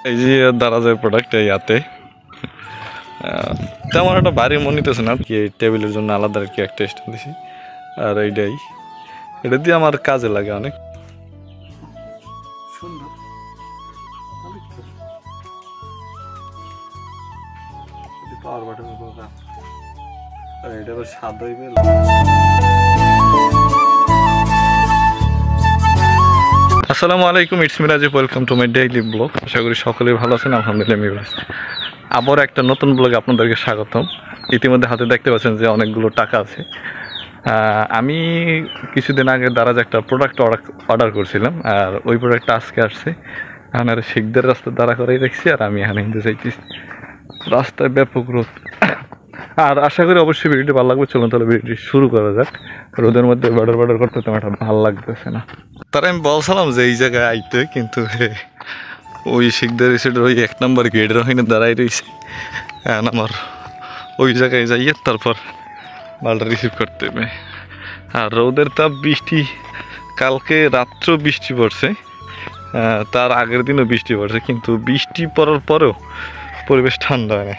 এই যে দারাজের প্রোডাক্ট এই ইয়াতে তেমন একটা ভারী মনে হইতেছে না কি টেবিলের জন্য আলাদা আর কি একটা স্ট্যান্ড দিছি আর এটা দিয়ে আমার কাজে লাগে অনেক সুন্দর পাওয়ার বাটন আর এটা স্বাদ হইবে। আসসালামু আলাইকুম, it's Mirajib, welcome to my daily blog. আশা করি সকলেই ভালো আছেন, আলহামদুলিল্লাহ আমি ভালো আছি। আবার একটা নতুন ব্লগে আপনাদেরকে স্বাগতম। ইতিমধ্যে হাতে দেখতে পাচ্ছেন যে অনেকগুলো টাকা আছে। আমি কিছুদিন আগে দারাজ একটা প্রোডাক্ট অর্ডার করছিলাম, আর ওই প্রোডাক্টটা আজকে আসছে। এখন আর শিখদের রাস্তা দাঁড়া করেই দেখছি, আর আমি এখানে হিন্দু চাইতেছি রাস্তায় ব্যাপক রোদ। আর আশা করি অবশ্যই ভিডিওটি ভালো লাগবে। চলুন তাহলে ভিডিওটি শুরু করা যাক। রোদের মধ্যে বর্ডার করতে তেমন একটা ভালো লাগতেছে না। তারা আমি বলছিলাম যে এই জায়গায় আইতে, কিন্তু ওই শিখদের সেটার ওই 1 নম্বর গেটের ওখানে দাঁড়াই রয়েছে। এখন আমার ওই জায়গায় যাইয়ে তারপর মালটা রিসিভ করতে হবে। আর রোদের তাপ, বৃষ্টি, কালকে রাত্রেও বৃষ্টি পড়ছে, তার আগের দিনও বৃষ্টি পড়ছে, কিন্তু বৃষ্টি পড়ার পরেও পরিবেশ ঠান্ডা হয় না,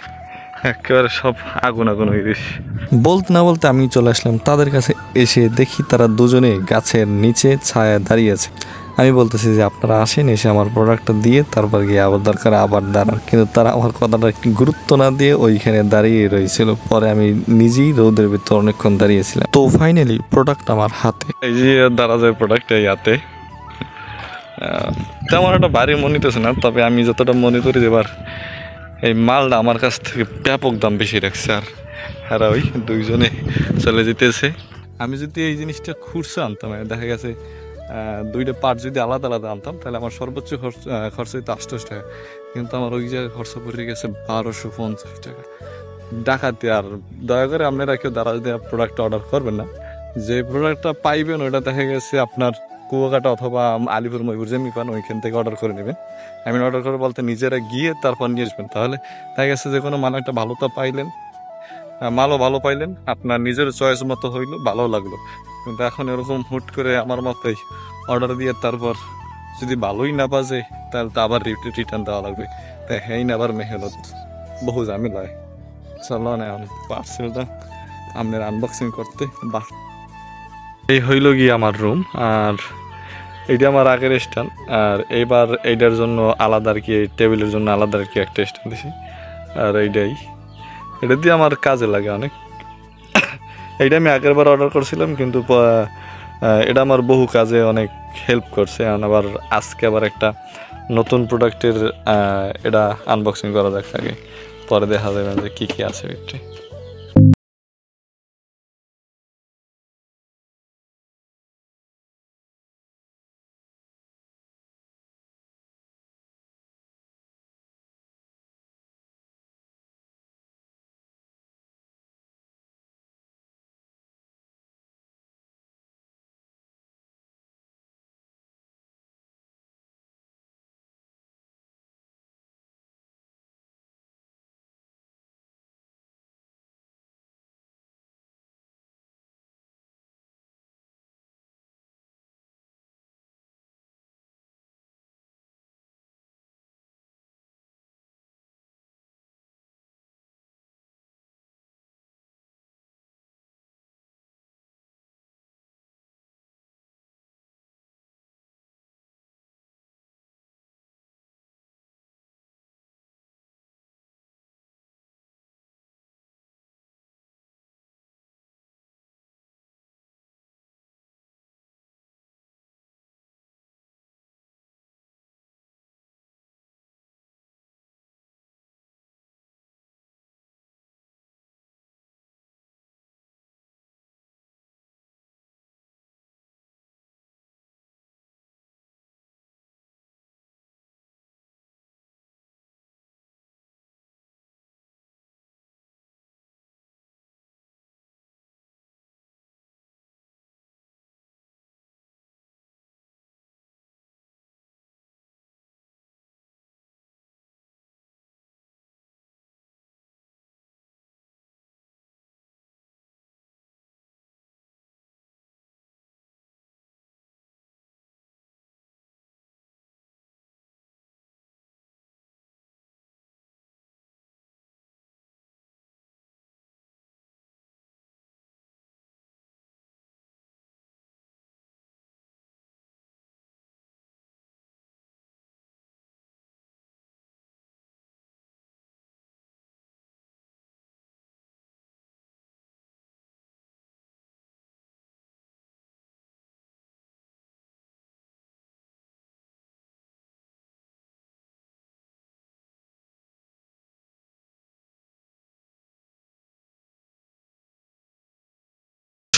একেবারে সব আগুন আগুন হয়ে গেছে। বলতে না বলতে আমি চলে আসলাম তাদের কাছে। এসে দেখি তারা দুজনে গাছের নিচে ছায়া দাঁড়িয়ে আছে। আমি বলতেছি যে আপনারা আসেন, এসে আমার প্রোডাক্টটা দিয়ে তারপর গিয়ে আবার দরকার আবার দাঁড়ান, কিন্তু তারা আমার কথাটা একটু গুরুত্ব না দিয়ে ওইখানে দাঁড়িয়ে রয়েছিল। পরে আমি নিজেই রোদের ভিতর অনেকক্ষণ দাঁড়িয়েছিলাম। তো ফাইনালি প্রোডাক্ট আমার হাতে। এই যে দারাজের প্রোডাক্ট এই ইয়াতে তেমন একটা ভারী মনে হইতেছে না, তবে আমি যতটা মনে করি এবার এই মালটা আমার কাছ থেকে ব্যাপক দাম বেশি রাখছে। আর ওই দুইজনে চলে যেতেছে। আমি যদি এই জিনিসটা খুরসা আনতাম, দেখা গেছে 2টা পার্ট যদি আলাদা আলাদা আনতাম, তাহলে আমার সর্বোচ্চ খরচ হইতো 28 টাকা, কিন্তু আমার ওই জায়গায় খরচ পড়ে গেছে 1250 টাকা ডাকাতি। আর দয়া করে আপনারা কেউ দারাজ দিয়ে প্রোডাক্ট অর্ডার করবেন না। যে প্রোডাক্টটা পাইবেন ওইটা দেখা গেছে আপনার কুয়াকাটা অথবা আলিপুর ময়ূর যেমি পান ওইখান থেকে অর্ডার করে নেবেন। আমি অর্ডার করে বলতে নিজেরা গিয়ে তারপর নিয়ে আসবেন, তাহলে দেখা গেছে যে কোনো মানে একটা ভালো তো পাইলেন, মালও ভালো পাইলেন, আপনার নিজের চয়েস মতো হইলো, ভালো লাগলো। কিন্তু এখন এরকম হুট করে আমার মতোই অর্ডার দিয়ে তারপর যদি ভালোই না বাজে, তাহলে তো আবার রিটার্ন দেওয়া লাগবে। তাই হ্যাঁ আবার মেহনত বহু ঝামেলা। চলো না এখন পার্সেলটা আপনার আনবক্সিং করতে। বাহ, এই হইল গিয়ে আমার রুম, আর এইটা আমার আগের স্ট্যান্ড। আর এইবার এইটার জন্য আলাদা আর কি, টেবিলের জন্য আলাদা আর কি একটা স্ট্যান্ড দিছি। আর এটা দিয়ে আমার কাজে লাগে অনেক। এইটা আমি আগের বার অর্ডার করছিলাম, কিন্তু এটা আমার বহু কাজে অনেক হেল্প করছে। এখন আবার আজকে আবার একটা নতুন প্রোডাক্টের এটা আনবক্সিং করা যাক আগে, পরে দেখা যাবে যে কী কী আছে ভিতরে।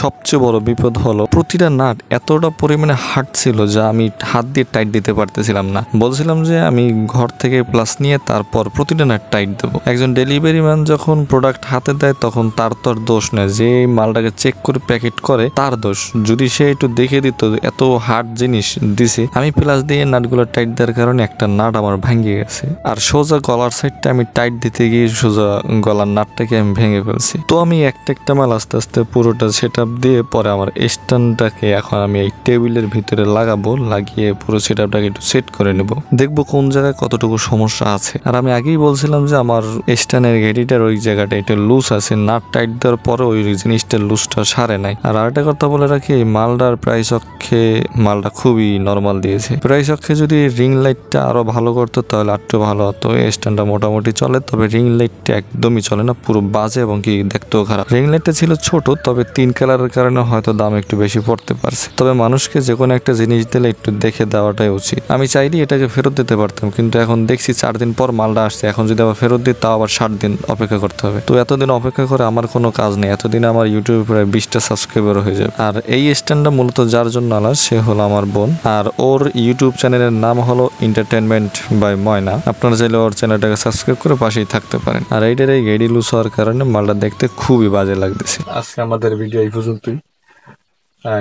সবচেয়ে বড় বিপদ হলো প্রতিটা নাট এতটা পরিমাণে হার্ড ছিল যা আমি হাত দিয়ে টাইট দিতে পারতেছিলাম না। বলছিলাম যে আমি ঘর থেকে প্লাস নিয়ে তারপর প্রতিটা নাট টাইট দেবো। একজন ডেলিভারি ম্যান যখন প্রোডাক্ট হাতে দেয় তখন তার তো আর দোষ নেই, যে মালটাকে চেক করে প্যাকেট করে তার দোষ। যদি সে একটু দেখে দিত এত হার্ড জিনিস দিছে, আমি প্লাস দিয়ে নাটগুলো টাইট দেওয়ার কারণে একটা নাট আমার ভেঙে গেছে, আর সোজা গলার সাইডটা আমি টাইট দিতে গিয়ে সোজা গলার নাটটাকে আমি ভেঙে ফেলছি। তো আমি একটা মাল আস্তে আস্তে পুরোটা সেট আপ দিয়ে পরে আমার স্ট্যান্ডটাকে এখন আমি এই টেবিলের ভিতরে লাগাবো, লাগিয়ে পুরো সেট আপটাকে একটু সেট করে নেব, দেখবো কোন জায়গায় কতটুকু সমস্যা আছে। আর আমি আগেই বলছিলাম যে আমার স্ট্যান্ডের ঘেটিটার ওই জায়গাটা একটু লুজ আছে, নাট টাইট দেওয়ার পরে ওই জিনিসটার লুজটা সারে নাই। আর আরেকটা কথা বলে রাখি, এই মালটার প্রাইস অক্ষে মালটা খুবই নর্মাল দিয়েছে। প্রাইস অক্ষে যদি রিং লাইটটা আরো ভালো করতো তাহলে একটু ভালো হতো। এই স্ট্যান্ডটা মোটামুটি চলে, তবে রিং লাইটটা একদমই চলে না, পুরো বাজে এবং কি দেখতেও খারাপ। রিং লাইটটা ছিল ছোট, তবে 3 কালারের কারণে হয়তো দাম একটু বেশি পড়তে পারছে। তবে মানুষকে যে কোনো একটা জিনিস দিলে একটু দেখে দেওয়াটাই উচিত। আমি চাইলে এটাকে ফেরত দিতে পারতাম, কিন্তু এখন দেখছি 4 দিন পর মালটা আসছে, এখন যদি আবার ফেরত দিই তাও আবার 60 দিন অপেক্ষা করতে হবে। তো এতদিন অপেক্ষা করে আমার কোনো কাজ নেই, এতদিন আমার ইউটিউবে প্রায় 20টা সাবস্ক্রাইবার হয়ে যাবে। আর এই স্ট্যান্ডটা মূলত যার জন্য আলা সে হলো আমার বোন, আর ওর ইউটিউব চ্যানেলের নাম হলো এন্টারটেনমেন্ট বাই ময়না। আপনারা চাইলে ওর চ্যানেলটাকে সাবস্ক্রাইব করে পাশেই থাকতে পারেন। আর এইটার এই গেডি লুজ হওয়ার কারণে মালটা দেখতে খুবই বাজে লাগতেছে। আজকে আমাদের ভিডিও এই পর্যন্তই।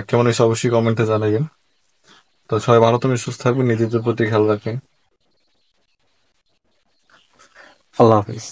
কেমন হয়েছে অবশ্যই কমেন্টে জানাবেন। তো সবাই ভালো, তুমি সুস্থ থাকবেন, নিজেদের প্রতি খেয়াল রাখবেন। আল্লাহ হাফিজ।